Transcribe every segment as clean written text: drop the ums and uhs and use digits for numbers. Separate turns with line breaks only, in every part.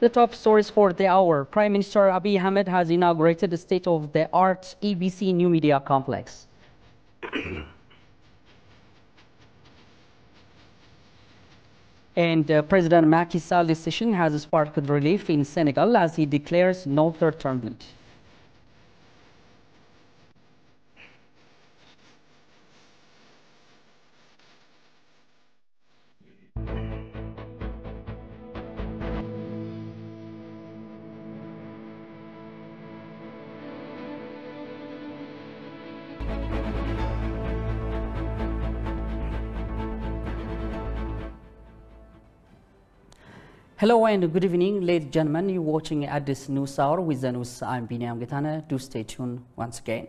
The top stories for the hour. Prime Minister Abiy Ahmed has inaugurated the state-of-the-art EBC New Media Complex. And President Macky Sall's decision has sparked relief in Senegal as he declares no third-term bid. Hello and good evening, ladies and gentlemen. You're watching at this news hour with the news. I'm Binyam Getana. Do stay tuned once again.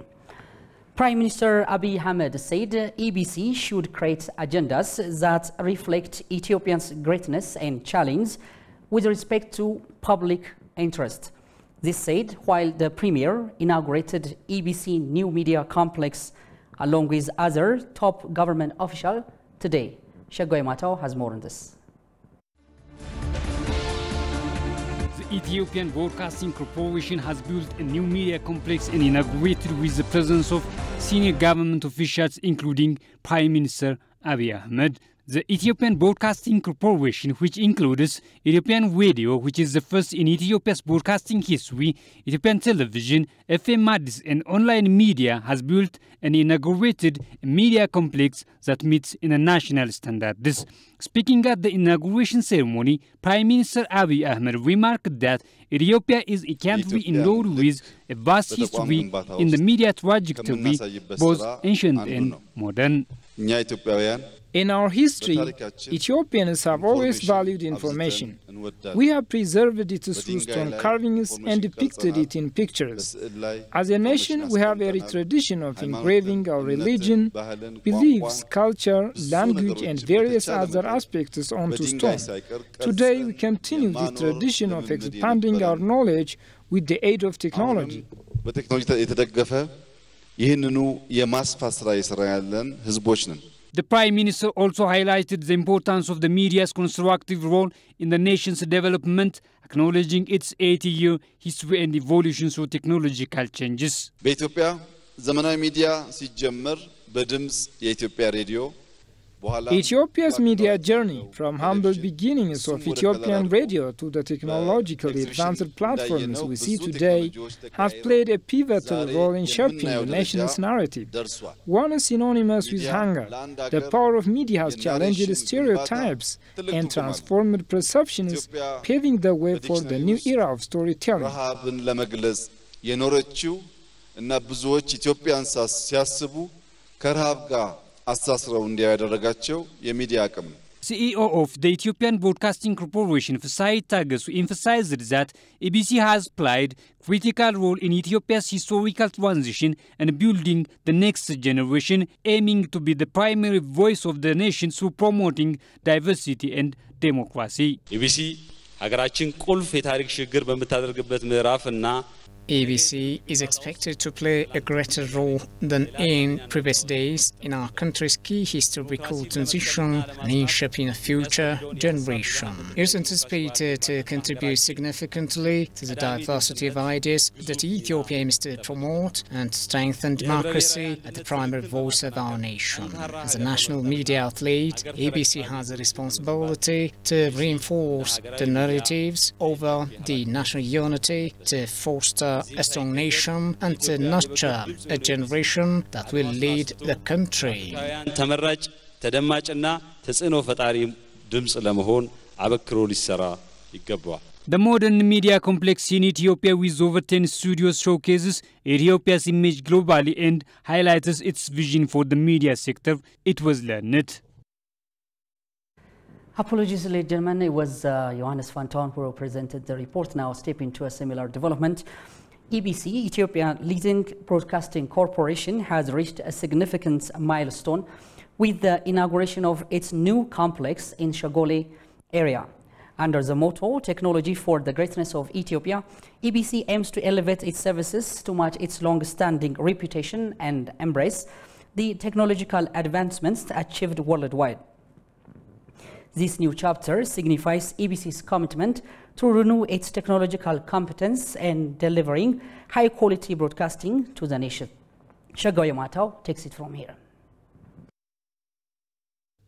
Prime Minister Abiy Ahmed said EBC should create agendas that reflect Ethiopia's greatness and challenge with respect to public interest. This said while the Premier inaugurated EBC New Media Complex along with other top government officials today. Shagoy Matao has more on this.
The Ethiopian Broadcasting Corporation has built a new media complex and inaugurated with the presence of senior government officials, including Prime Minister Abiy Ahmed. The Ethiopian Broadcasting Corporation, which includes Ethiopian Radio, which is the first in Ethiopia's broadcasting history, Ethiopian Television, FM Addis, and online media, has built and inaugurated a media complex that meets international standards. Speaking at the inauguration ceremony, Prime Minister Abiy Ahmed remarked that Ethiopia is a country endowed with a vast history in the media trajectory, both ancient and modern.
In our history, Ethiopians have always valued information. We have preserved it through stone carvings and depicted it in pictures. As a nation, we have a tradition of engraving our religion, beliefs, culture, language, and various other aspects onto stone. Today, we continue the tradition of expanding our knowledge with the aid of technology.
The Prime Minister also highlighted the importance of the media's constructive role in the nation's development, acknowledging its 80-year history and evolution through technological changes.
Ethiopia's media journey, from humble beginnings of Ethiopian radio to the technologically advanced platforms we see today, has played a pivotal role in shaping the nation's narrative. One is synonymous with hunger. The power of media has challenged stereotypes and transformed perceptions, paving the way for the new era of storytelling.
CEO of the Ethiopian Broadcasting Corporation, Fesai Tagesu, emphasized that EBC has played a critical role in Ethiopia's historical transition and building the next generation, aiming to be the primary voice of the nation through promoting diversity and democracy.
EBC is expected to play a greater role than in previous days in our country's key historical transition and in shaping a future generation. It is anticipated to contribute significantly to the diversity of ideas that Ethiopia aims to promote and strengthen democracy as the primary voice of our nation. As a national media outlet, EBC has a responsibility to reinforce the narratives over the national unity, to foster a strong nation and to nurture a generation that will lead the country.
The modern media complex in Ethiopia with over 10 studios showcases Ethiopia's image globally and highlights its vision for the media sector. It was learned.
Apologies, ladies and gentlemen. It was Johannes Fanton who presented the report. Now step into a similar development. EBC, Ethiopian Leading Broadcasting Corporation, has reached a significant milestone with the inauguration of its new complex in Shagole area. Under the motto, Technology for the Greatness of Ethiopia, EBC aims to elevate its services to match its long-standing reputation and embrace the technological advancements achieved worldwide. This new chapter signifies EBC's commitment to renew its technological competence and delivering high-quality broadcasting to the nation. Shagaw Yamatao takes it from here.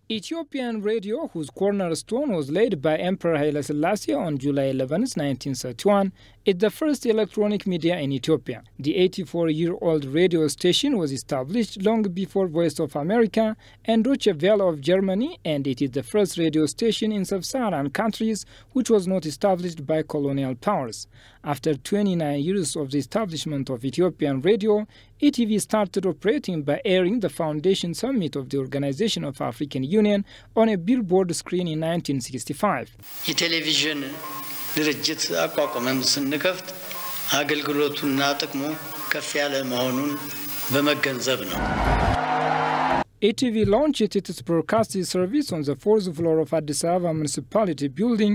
Ethiopian radio, whose cornerstone was laid by Emperor Haile Selassie on July 11, 1931, is the first electronic media in Ethiopia. The 84-year-old radio station was established long before Voice of America and Deutsche Welle of Germany, and it is the first radio station in sub-Saharan countries which was not established by colonial powers. After 29 years of the establishment of Ethiopian radio, ETV started operating by airing the foundation summit of the Organization of African Union on a billboard screen in 1965.
የቴሌቪዥን ድርጅት አቋቁመን ስንከፍት አገልግሎቱና ጥቅሙ ከፍ ያለ መሆኑን በመገንዘብ ነው።
ETV launched its broadcasting service on the 4th floor of Addis Ababa Municipality building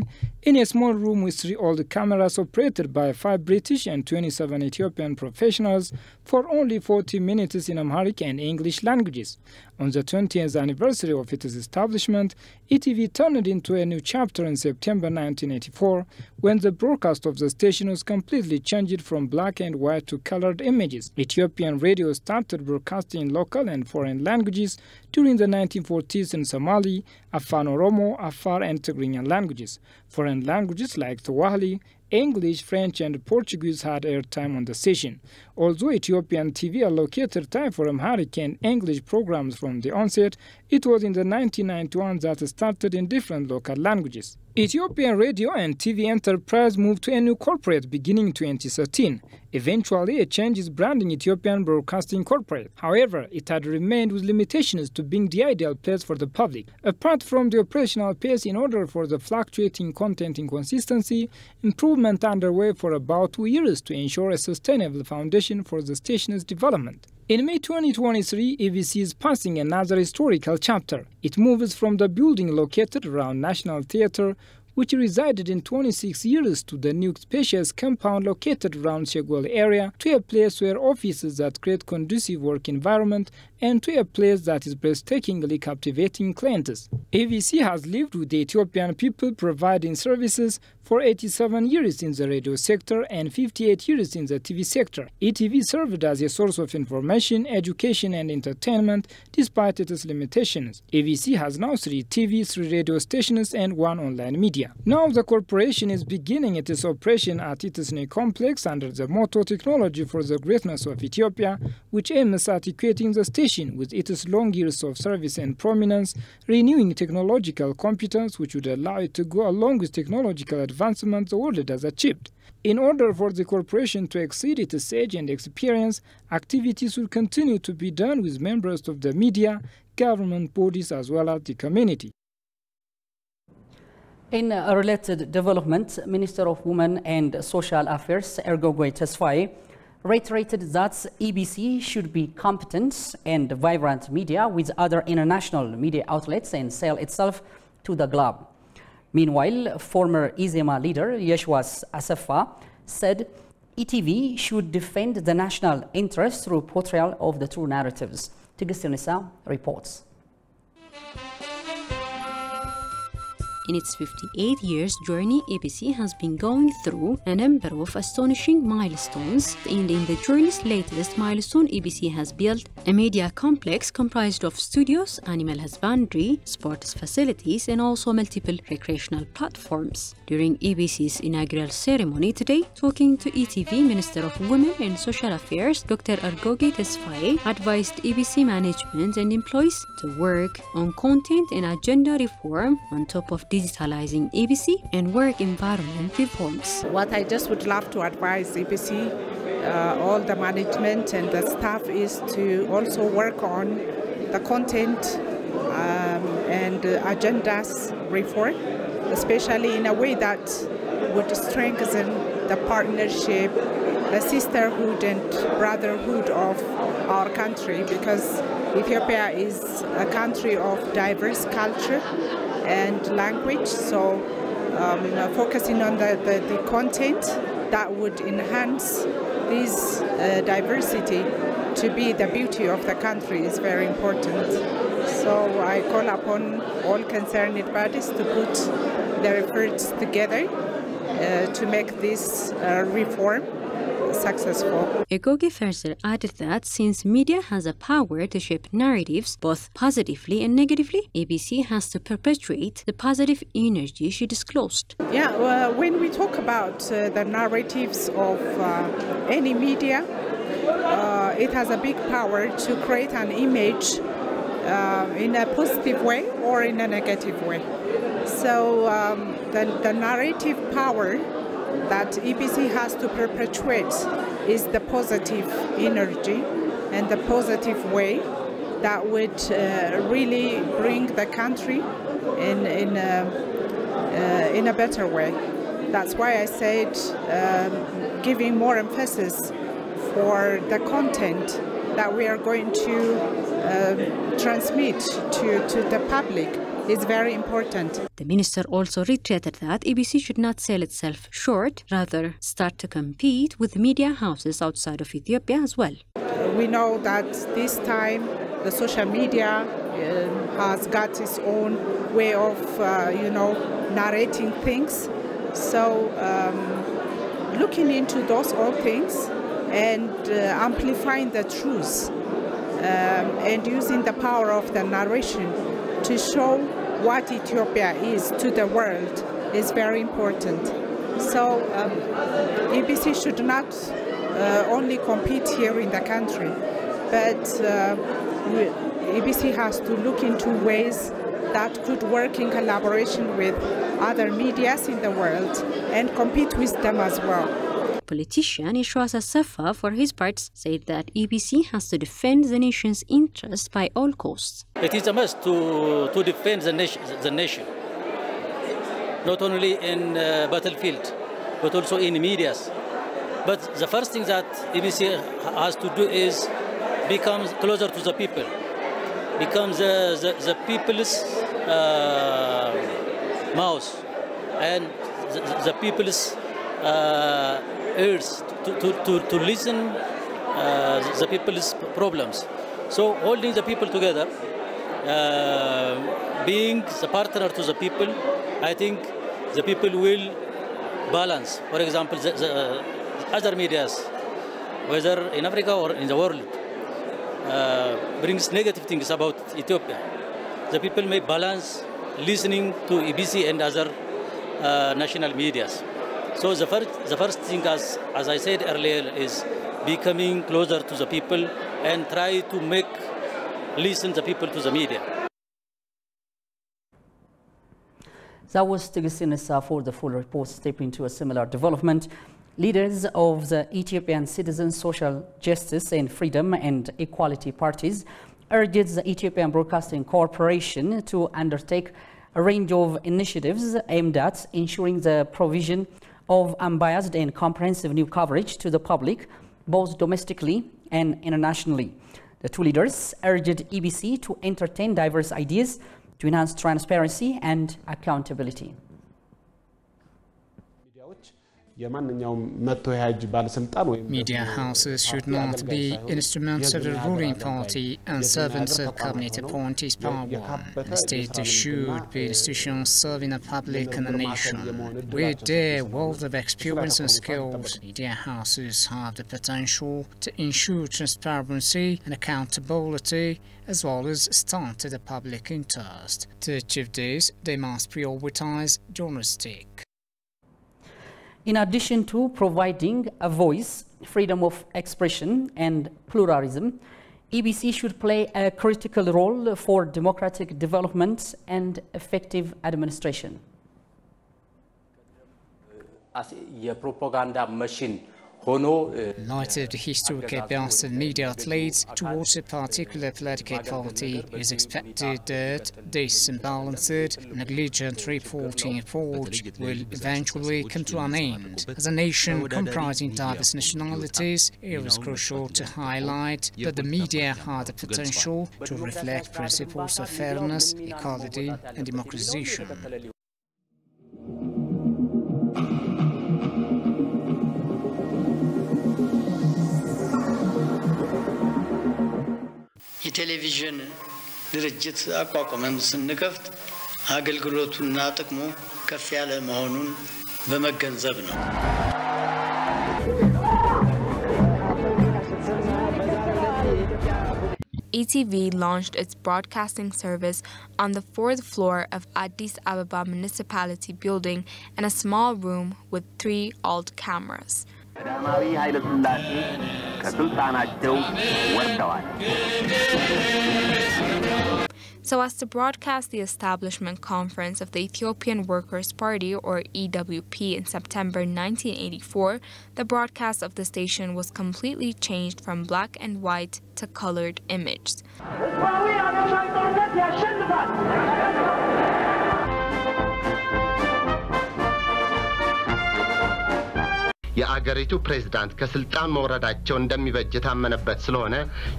in a small room with 3 old cameras operated by 5 British and 27 Ethiopian professionals for only 40 minutes in Amharic and English languages. On the 20th anniversary of its establishment, ETV turned into a new chapter in September 1984 when the broadcast of the station was completely changed from black and white to colored images. Ethiopian radio started broadcasting in local and foreign languages during the 1940s in Somali, Afan Oromo, Afar and Tigrinya languages. Foreign languages like Swahili, English, French and Portuguese had airtime on the station. Although Ethiopian TV allocated time for Amharic and English programs from the onset, it was in the 1991 that started in different local languages. Ethiopian Radio and TV Enterprise moved to a new corporate beginning 2013. Eventually, it changed its branding Ethiopian Broadcasting Corporate. However, it had remained with limitations to being the ideal place for the public. Apart from the operational pace, in order for the fluctuating content inconsistency, improvement underway for about 2 years to ensure a sustainable foundation for the station's development. In May 2023, EBC is passing another historical chapter. It moves from the building located around National Theatre, which resided in 26 years, to the new spacious compound located around Shegwal area, to a place where offices that create conducive work environment, and to a place that is breathtakingly captivating clients. EBC has lived with the Ethiopian people, providing services for 87 years in the radio sector and 58 years in the TV sector. ETV served as a source of information, education and entertainment despite its limitations. EBC has now 3 TV, 3 radio stations and 1 online media. Now the corporation is beginning its operation at its new complex under the motto Technology for the Greatness of Ethiopia, which aims at equating the station with its long years of service and prominence, renewing technological competence which would allow it to go along with technological advancement the world has achieved. In order for the corporation to exceed its age and experience, activities will continue to be done with members of the media, government bodies as well as the community.
In a related development, Minister of Women and Social Affairs Ergogoy Tesfaye reiterated that EBC should be competent and vibrant media with other international media outlets and sell itself to the globe. Meanwhile, former IZEMA leader Yeshwas Asafa said ETV should defend the national interest through portrayal of the true narratives. Tigist Nisa reports.
In its 58 years journey, EBC has been going through a number of astonishing milestones, and in the journey's latest milestone, EBC has built a media complex comprised of studios, animal husbandry, sports facilities, and also multiple recreational platforms. During EBC's inaugural ceremony today, talking to ETV, Minister of Women and Social Affairs, Dr. Ergogoy Tesfaye advised EBC management and employees to work on content and agenda reform on top of digitalizing EBC and work environment reforms.
What I just would love to advise EBC, all the management and the staff, is to also work on the content and agendas reform, especially in a way that would strengthen the partnership, the sisterhood and brotherhood of our country, because Ethiopia is a country of diverse culture and language, so focusing on the content that would enhance this diversity to be the beauty of the country is very important. So I call upon all concerned parties to put their efforts together to make this reform successful.
Egoge further added that since media has a power to shape narratives both positively and negatively, ABC has to perpetuate the positive energy she disclosed.
Yeah, well, when we talk about the narratives of any media, it has a big power to create an image in a positive way or in a negative way. So the narrative power that EBC has to perpetuate is the positive energy and the positive way that would really bring the country in a better way. That's why I said giving more emphasis for the content that we are going to transmit to the public is very important.
The minister also reiterated that EBC should not sell itself short, rather start to compete with media houses outside of Ethiopia as well.
We know that this time the social media has got its own way of, narrating things. So looking into those all things and amplifying the truth and using the power of the narration to show what Ethiopia is to the world is very important. So EBC should not only compete here in the country, but EBC has to look into ways that could work in collaboration with other medias in the world and compete with them as well.
Politician Ishwasa Safa, for his part, said that EBC has to defend the nation's interests by all costs.
It is a must to defend the nation, not only in battlefield, but also in medias. But the first thing that EBC has to do is become closer to the people, becomes the people's mouth and the people's ears to listen the people's problems. So holding the people together, being the partner to the people, I think the people will balance. For example, the other medias, whether in Africa or in the world, brings negative things about Ethiopia. The people may balance listening to EBC and other national medias. So the first thing, as I said earlier, is becoming closer to the people and try to listen the people to the media.
That was Tigisinisa for the full report. Step into a similar development. Leaders of the Ethiopian Citizens Social Justice and Freedom and Equality parties urged the Ethiopian Broadcasting Corporation to undertake a range of initiatives aimed at ensuring the provision of unbiased and comprehensive news coverage to the public, both domestically and internationally. The two leaders urged EBC to entertain diverse ideas to enhance transparency and accountability.
Media houses should not be instruments of the ruling party and servants of cabinet appointees power. Instead, they should be institutions serving the public and the nation. With their wealth of experience and skills, media houses have the potential to ensure transparency and accountability, as well as start to the public interest. To achieve this, they must prioritize journalistic.
In addition to providing a voice, freedom of expression and pluralism, EBC should play a critical role for democratic development and effective administration.
As a propaganda machine,
in light of the historical bias of media outlets towards a particular political party, it is expected that this unbalanced, negligent reporting approach will eventually come to an end. As a nation comprising diverse nationalities, it was crucial to highlight that the media had the potential to reflect principles of fairness, equality and democratization.
የቴሌቪዥን ድርጅት አቋቁመን ስንከፍት አገልግሎቱና ጥቅሙ ከፍ ያለ መሆኑን በመገንዘብ ነው።
ETV launched its broadcasting service on the 4th floor of Addis Ababa Municipality building in a small room with 3 alt cameras. So as to broadcast the establishment conference of the Ethiopian Workers' Party, or EWP, in September 1984, the broadcast of the station was completely changed from black and white to colored images.
የአገሪቱ ፕሬዝዳንት ከስልጣን መውረዳቸው እንደሚበጅ ታመነበት ስለሆነ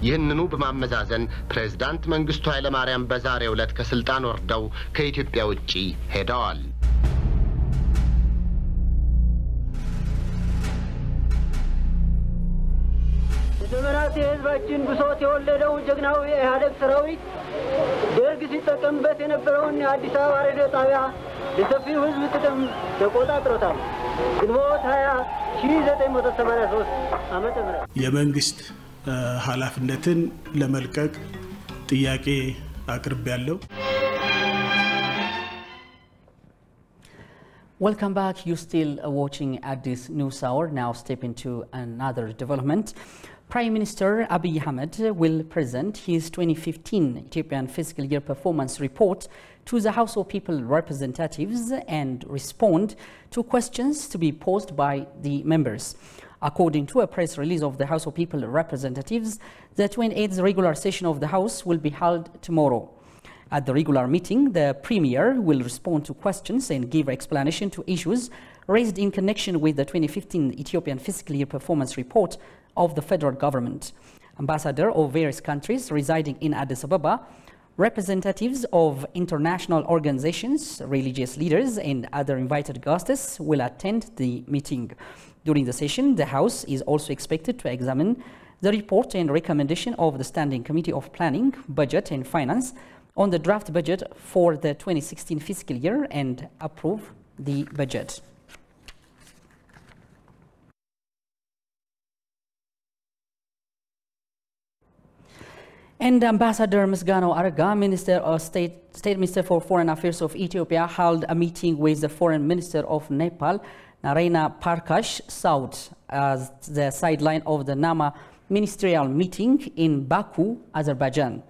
ይህንኑ በማመዛዘን ፕሬዝዳንት መንግስቱ ኃይለ ማርያም በዛሬው ዕለት ከስልጣን ወርደው ከኢትዮጵያ ውጪ ሄደዋል።
ዘመናት የህዝባችን ብሶት የወለደው ጀግናው የኢህአዴግ ሰራዊት ደርግ ሲጠቀምበት የነበረውን የአዲስ አበባ ሬዲዮ ጣቢያ ለሰፊው ህዝብ ጥቅም ተቆጣጥሮታል። ግንቦት 20 1983 ዓመተ ምህረት
የመንግስት ኃላፊነትን ለመልቀቅ ጥያቄ አቅርቤያለሁ።
Welcome back. You're still watching at this news hour. Now step into another development. Prime Minister Abiy Ahmed will present his 2015 Ethiopian fiscal year performance report to the House of People representatives and respond to questions to be posed by the members. According to a press release of the House of People representatives, the 28th regular session of the House will be held tomorrow. At the regular meeting, the Premier will respond to questions and give explanation to issues raised in connection with the 2015 Ethiopian fiscal year performance report of the federal government. Ambassadors of various countries residing in Addis Ababa, representatives of international organizations, religious leaders and other invited guests will attend the meeting. During the session, the House is also expected to examine the report and recommendation of the Standing Committee of Planning, Budget and Finance on the draft budget for the 2016 fiscal year and approve the budget. And Ambassador Misgano Arga, State Minister for Foreign Affairs of Ethiopia, held a meeting with the Foreign Minister of Nepal, Narayana Prakash, South, as the sideline of the NAMA ministerial meeting in Baku, Azerbaijan.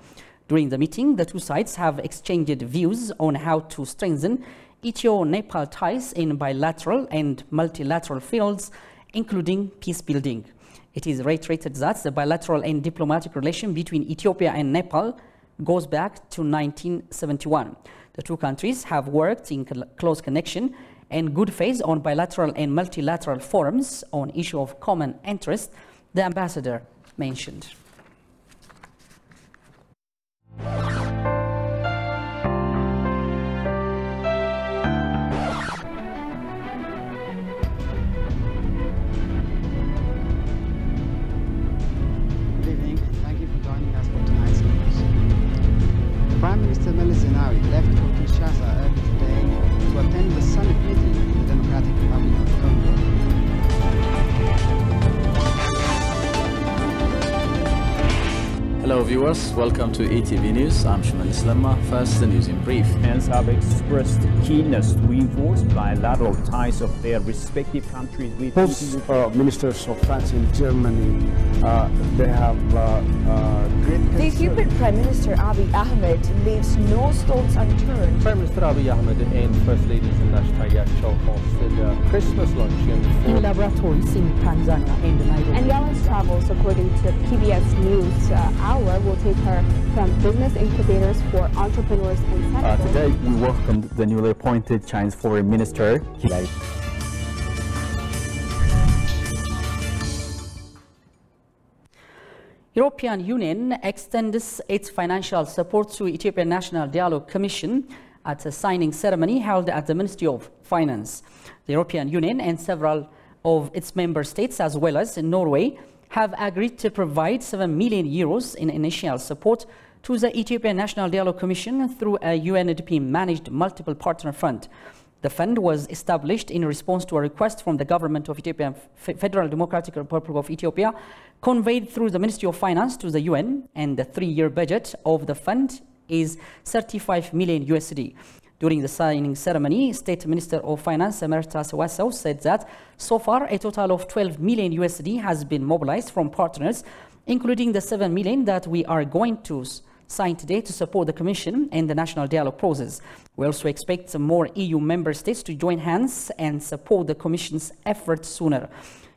During the meeting, the two sides have exchanged views on how to strengthen Ethio-Nepal ties in bilateral and multilateral fields, including peace building. It is reiterated that the bilateral and diplomatic relation between Ethiopia and Nepal goes back to 1971. The two countries have worked in close connection and good faith on bilateral and multilateral forums on issues of common interest, the ambassador mentioned.
Prime Minister Meles Zenawi left for Kinshasa early today to attend the summit meeting in the Democratic Republic of Congo.
Hello viewers, welcome to ETV News. I'm Shuman Islamma. First, the news in brief.
Hands have expressed keenness to reinforce bilateral ties of their respective countries with
both ministers of France and Germany. They have great concern.
The Ethiopian Prime Minister Abiy Ahmed leaves no stones unturned.
Prime Minister Abiy Ahmed and First Lady Zinash Tayacho hosted a Christmas luncheon
in laboratories in Tanzania and Nairobi.
And Yalen's travels, according to PBS News Hour, will take her from business incubators for entrepreneurs in Senegal.
Today, we welcomed the newly appointed Chinese Foreign Minister.
European Union extends its financial support to Ethiopian National Dialogue Commission at a signing ceremony held at the Ministry of Finance. The European Union and several of its member states, as well as Norway, have agreed to provide 7 million euros in initial support to the Ethiopian National Dialogue Commission through a UNDP-managed multiple partner fund. The fund was established in response to a request from the government of Ethiopia, Federal Democratic Republic of Ethiopia, conveyed through the Ministry of Finance to the UN, and the 3-year budget of the fund is 35 million USD. During the signing ceremony, State Minister of Finance Emerita Sewassau said that so far a total of 12 million USD has been mobilized from partners, including the 7 million that we are going to sign today to support the Commission and the national dialogue process. We also expect more EU member states to join hands and support the Commission's efforts sooner.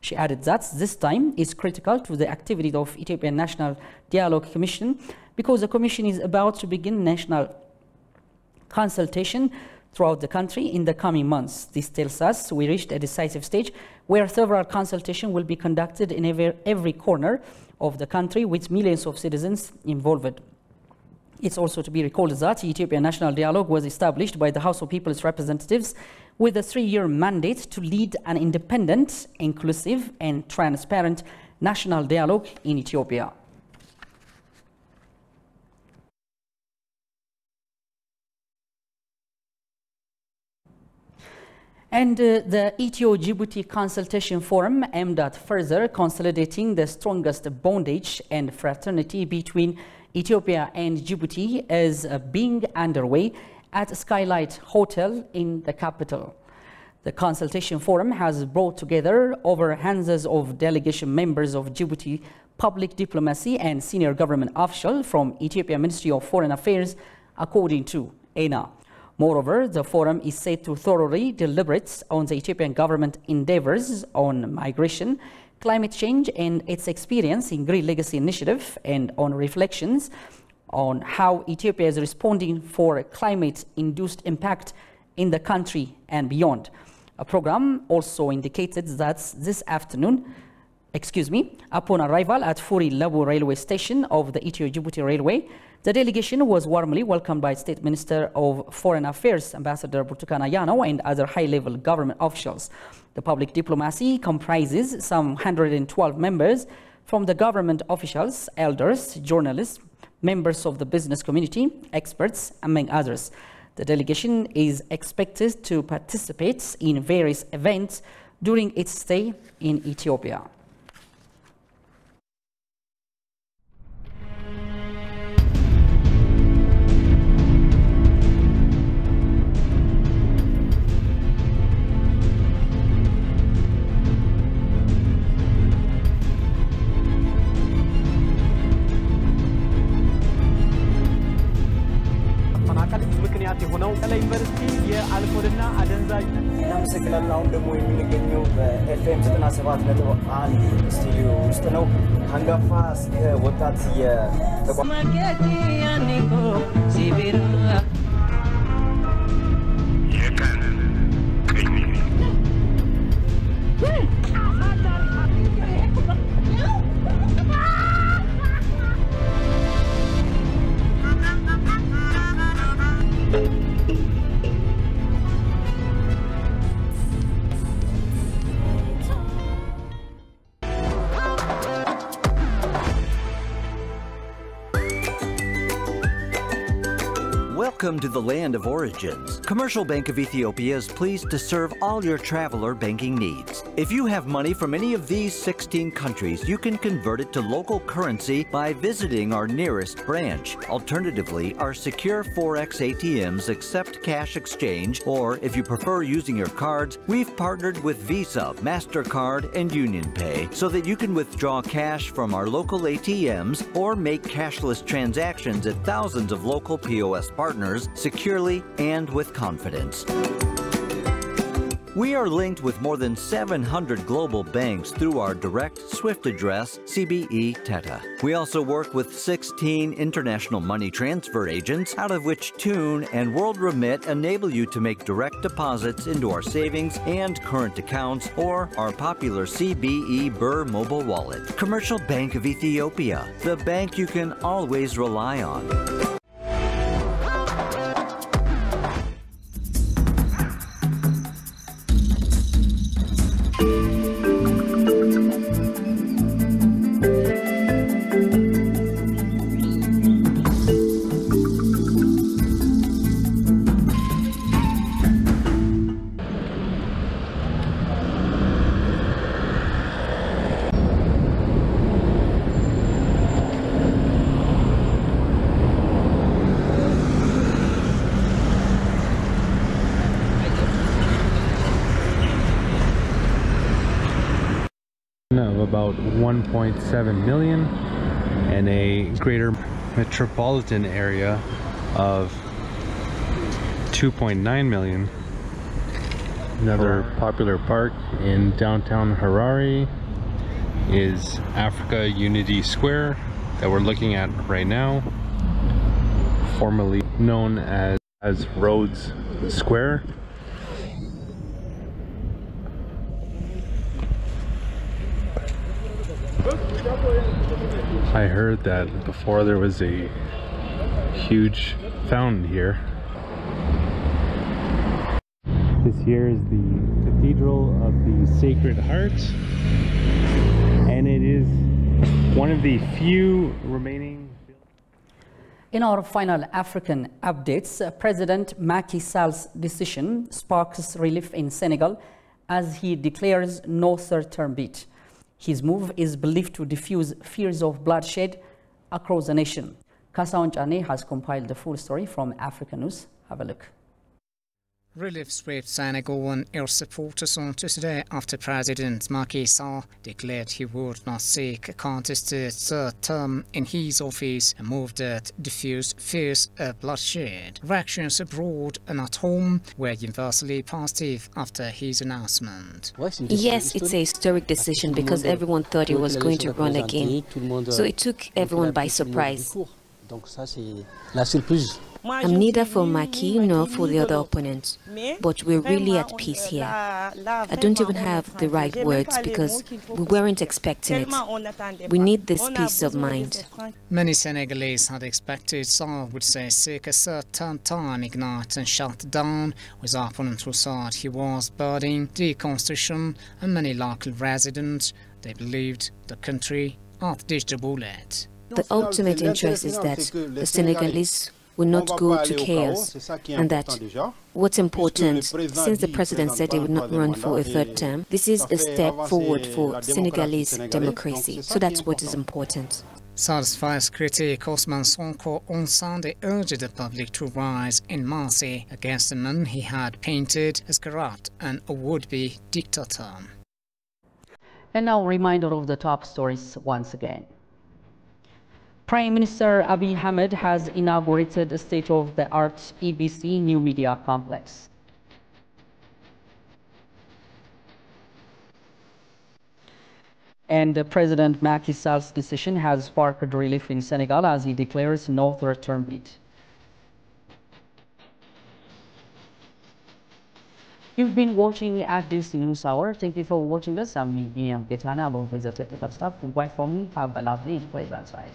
She added that this time is critical to the activity of Ethiopian National Dialogue Commission because the Commission is about to begin national consultation throughout the country in the coming months. This tells us we reached a decisive stage where several consultations will be conducted in every corner of the country with millions of citizens involved. It's also to be recalled that the Ethiopian National Dialogue was established by the House of People's Representatives with a 3-year mandate to lead an independent, inclusive, and transparent national dialogue in Ethiopia. And the Ethio-Djibouti Consultation Forum aimed at further consolidating the strongest bondage and fraternity between Ethiopia and Djibouti is being underway at Skylight Hotel in the capital. The Consultation Forum has brought together over hundreds of delegation members of Djibouti public diplomacy and senior government officials from Ethiopia Ministry of Foreign Affairs, according to ENA. Moreover, the forum is set to thoroughly deliberate on the Ethiopian government endeavors on migration, climate change, and its experience in Green Legacy Initiative, and on reflections on how Ethiopia is responding for climate-induced impact in the country and beyond. A program also indicated that this afternoon, upon arrival at Furi Labu railway station of the Ethio-Djibouti Railway, the delegation was warmly welcomed by State Minister of Foreign Affairs, Ambassador Burtukan Ayano, and other high-level government officials. The public diplomacy comprises some 112 members from the government officials, elders, journalists, members of the business community, experts, among others. The delegation is expected to participate in various events during its stay in Ethiopia.
የሆነው ከላይ ዩኒቨርሲቲ የአልኮልና አደንዛዥ እናመሰግናለን። አሁን ደግሞ የምንገኘው በኤፍኤም 97.1 ስቱዲዮ ውስጥ ነው። አንጋፋ እስከ ወጣት የተቋም
Welcome to the land of origins. Commercial Bank of Ethiopia is pleased to serve all your traveler banking needs. If you have money from any of these 16 countries, you can convert it to local currency by visiting our nearest branch. Alternatively, our secure Forex ATMs accept cash exchange, or if you prefer using your cards, we've partnered with Visa, MasterCard, and UnionPay so that you can withdraw cash from our local ATMs or make cashless transactions at thousands of local POS partners securely and with confidence. We are linked with more than 700 global banks through our direct SWIFT address, CBE Teta. We also work with 16 international money transfer agents, out of which Tune and World Remit enable you to make direct deposits into our savings and current accounts or our popular CBE Burr mobile wallet. Commercial Bank of Ethiopia, the bank you can always rely on.
about 1.7 million and a greater metropolitan area of 2.9 million. Another popular park in downtown Harare is Africa Unity Square that we're looking at right now, formerly known as Rhodes Square. I heard that before there was a huge fountain here. This here is the Cathedral of the Sacred Heart, and it is one of the few remaining.
In our final African updates, President Macky Sall's decision sparks relief in Senegal as he declares no third-term bid. His move is believed to diffuse fears of bloodshed across the nation. Kasaon Chane has compiled the full story from Africa News. Have a look.
Relief swept Senegal and air supporters on Tuesday after President Macky Sall declared he would not seek a contested third term in his office, a move that diffused fears of bloodshed. Reactions abroad and at home were universally positive after his announcement.
Yes, it's a historic decision because everyone thought he was going to run again, so it took everyone by surprise. I'm neither for Macky nor for the other opponents, but we're really at peace here. I don't even have the right words because we weren't expecting it. We need this peace of mind.
Many Senegalese had expected Sall would say seek a certain time, ignite and shut down, with opponents who thought he was burning the constitution, and many local residents, they believed the country had ditched a bullet.
The ultimate interest is that the Senegalese will not go to chaos, and that what's important, since the president said he would not run for a third term, this is a step forward for Senegalese democracy. So that's what is important.
Sall's vice critic Ousmane Sonko on Sunday urged the public to rise in mercy against the man he had painted as corrupt and a would-be dictator.
And now a reminder of the top stories once again. Prime Minister Abiy Ahmed has inaugurated a state-of-the-art EBC new media complex. And President Macky Sall's decision has sparked relief in Senegal as he declares no third-term bid. You've been watching at this news hour. Thank you for watching this. I'm Miriam Getana, along with the technical staff. Goodbye for me. Have a lovely day. Bye-bye.